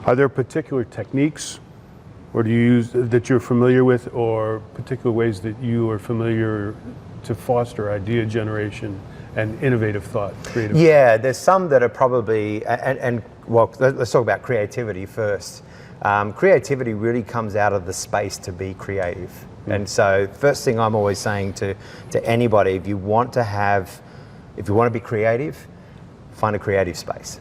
Are there particular techniques or do you use that you're familiar with, or particular ways that you are familiar to foster idea generation and innovative thought, creative? Yeah, there's some that are probably, well, let's talk about creativity first. Creativity really comes out of the space to be creative. And so first thing I'm always saying to anybody, if you want to be creative, find a creative space,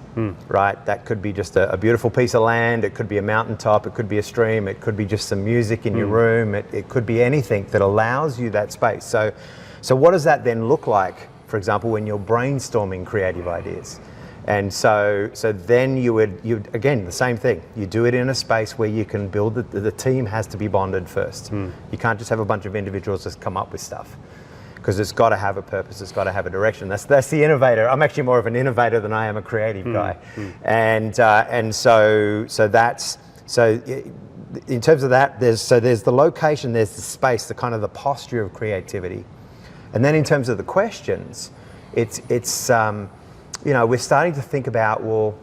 right? That could be just a beautiful piece of land, it could be a mountaintop, it could be a stream, it could be just some music in your room, it could be anything that allows you that space. So what does that then look like, for example, when you're brainstorming creative ideas? And so then you would again, the same thing. You do it in a space where you can build, the team has to be bonded first. You can't just have a bunch of individuals just come up with stuff, because it's got to have a purpose, it's got to have a direction. That's the innovator. I'm actually more of an innovator than I am a creative guy. And so in terms of that, there's the location, there's the space, the kind of the posture of creativity. And then in terms of the questions, it's we're starting to think about, well,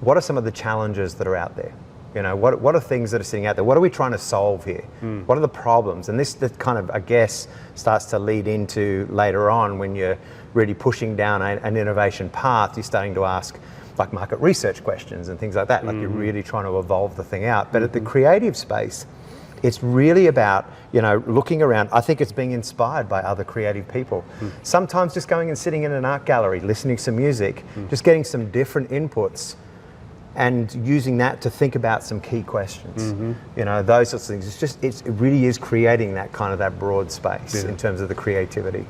what are some of the challenges that are out there? What are things that are sitting out there? What are we trying to solve here? What are the problems? And this kind of, I guess, starts to lead into later on when you're really pushing down an innovation path, you're starting to ask like market research questions and things like that. Like you're really trying to evolve the thing out. But at the creative space, it's really about, looking around. I think it's being inspired by other creative people. Sometimes just going and sitting in an art gallery, listening to some music, just getting some different inputs and using that to think about some key questions. Those sorts of things. It really is creating that kind of that broad space in terms of the creativity.